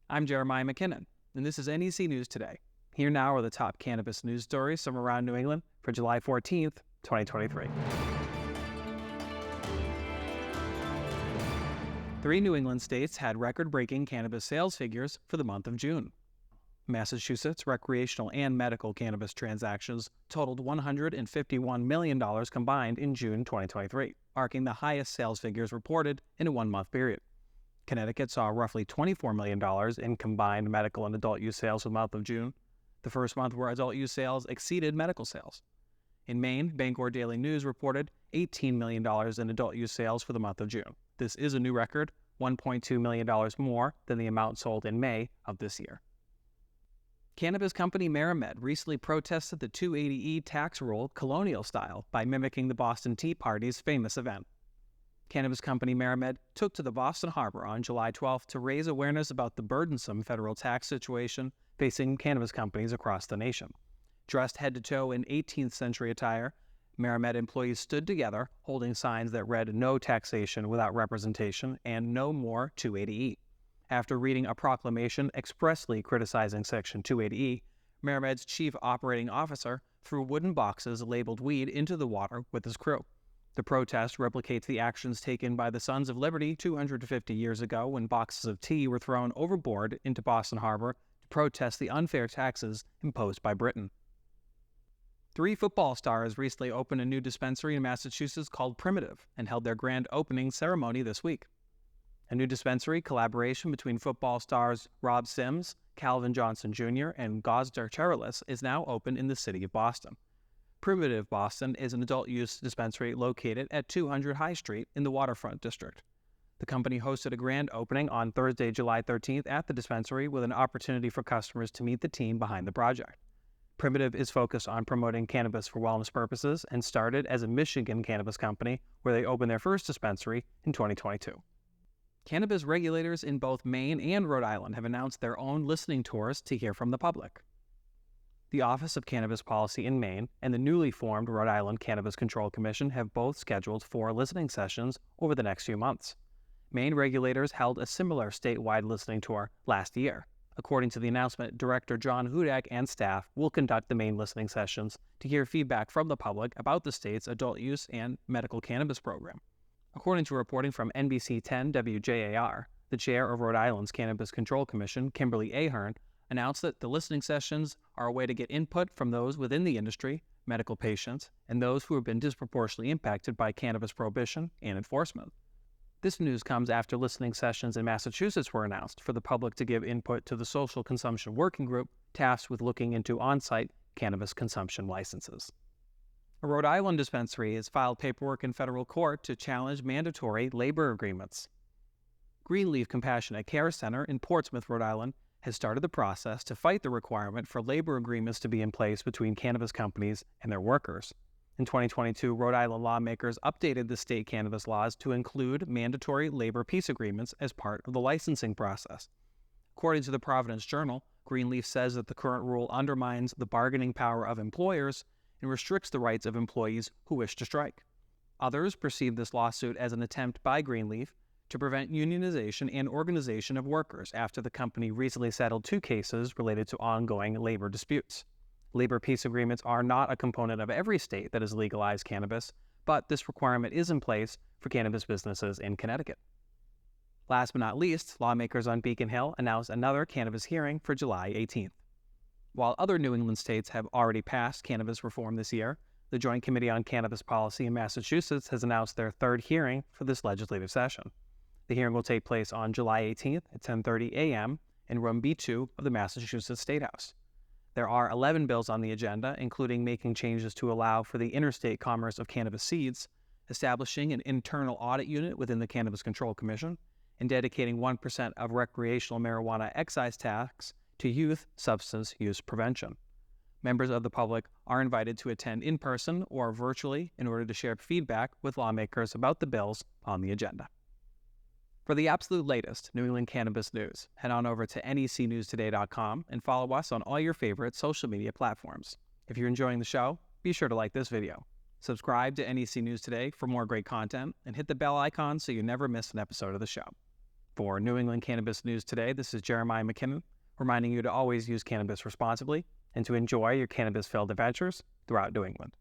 I'm Jeremiah McKinnon, and this is NEC News Today. Here now are the top cannabis news stories from around New England for July 14th, 2023. 3 New England states had record-breaking cannabis sales figures for the month of June. Massachusetts recreational and medical cannabis transactions totaled $151 million combined in June 2023, marking the highest sales figures reported in a one-month period. Connecticut saw roughly $24 million in combined medical and adult use sales for the month of June, the first month where adult use sales exceeded medical sales. In Maine, Bangor Daily News reported $18 million in adult use sales for the month of June. This is a new record, $1.2 million more than the amount sold in May of this year. Cannabis company MariMed recently protested the 280E tax rule colonial style by mimicking the Boston Tea Party's famous event. Cannabis company MariMed took to the Boston Harbor on July 12th to raise awareness about the burdensome federal tax situation facing cannabis companies across the nation. Dressed head to toe in 18th century attire, MariMed employees stood together holding signs that read "No taxation without representation" and "No more 280E." After reading a proclamation expressly criticizing Section 280E, MariMed's chief operating officer threw wooden boxes labeled weed into the water with his crew. The protest replicates the actions taken by the Sons of Liberty 250 years ago when boxes of tea were thrown overboard into Boston Harbor to protest the unfair taxes imposed by Britain. 3 football stars recently opened a new dispensary in Massachusetts called Primitiv and held their grand opening ceremony this week. A new dispensary collaboration between football stars Rob Sims, Calvin Johnson Jr., and Gosder Cherilus is now open in the city of Boston. Primitiv Boston is an adult-use dispensary located at 200 High Street in the Waterfront District. The company hosted a grand opening on Thursday, July 13th at the dispensary with an opportunity for customers to meet the team behind the project. Primitiv is focused on promoting cannabis for wellness purposes and started as a Michigan cannabis company where they opened their first dispensary in 2022. Cannabis regulators in both Maine and Rhode Island have announced their own listening tours to hear from the public. The Office of Cannabis Policy in Maine and the newly formed Rhode Island Cannabis Control Commission have both scheduled 4 listening sessions over the next few months. Maine regulators held a similar statewide listening tour last year. According to the announcement, Director John Hudak and staff will conduct the Maine listening sessions to hear feedback from the public about the state's adult use and medical cannabis program. According to reporting from NBC 10 WJAR, the chair of Rhode Island's Cannabis Control Commission, Kimberly Ahern, announced that the listening sessions are a way to get input from those within the industry, medical patients, and those who have been disproportionately impacted by cannabis prohibition and enforcement. This news comes after listening sessions in Massachusetts were announced for the public to give input to the Social Consumption Working Group tasked with looking into on-site cannabis consumption licenses. A Rhode Island dispensary has filed paperwork in federal court to challenge mandatory labor agreements. Greenleaf Compassionate Care Center in Portsmouth, Rhode Island, has started the process to fight the requirement for labor agreements to be in place between cannabis companies and their workers. In 2022, Rhode Island lawmakers updated the state cannabis laws to include mandatory labor peace agreements as part of the licensing process. According to the Providence Journal, Greenleaf says that the current rule undermines the bargaining power of employers and restricts the rights of employees who wish to strike. Others perceive this lawsuit as an attempt by Greenleaf to prevent unionization and organization of workers after the company recently settled 2 cases related to ongoing labor disputes. Labor peace agreements are not a component of every state that has legalized cannabis, but this requirement is in place for cannabis businesses in Connecticut. Last but not least, lawmakers on Beacon Hill announced another cannabis hearing for July 18th. While other New England states have already passed cannabis reform this year, the Joint Committee on Cannabis Policy in Massachusetts has announced their 3rd hearing for this legislative session. The hearing will take place on July 18th at 10:30 a.m. in Room B2 of the Massachusetts State House. There are 11 bills on the agenda, including making changes to allow for the interstate commerce of cannabis seeds, establishing an internal audit unit within the Cannabis Control Commission, and dedicating 1% of recreational marijuana excise tax to youth substance use prevention. Members of the public are invited to attend in person or virtually in order to share feedback with lawmakers about the bills on the agenda. For the absolute latest New England cannabis news, head on over to necnewstoday.com and follow us on all your favorite social media platforms. If you're enjoying the show, be sure to like this video. Subscribe to NEC News Today for more great content and hit the bell icon so you never miss an episode of the show. For New England Cannabis News Today, this is Jeremiah McKinnon, reminding you to always use cannabis responsibly and to enjoy your cannabis-filled adventures throughout New England.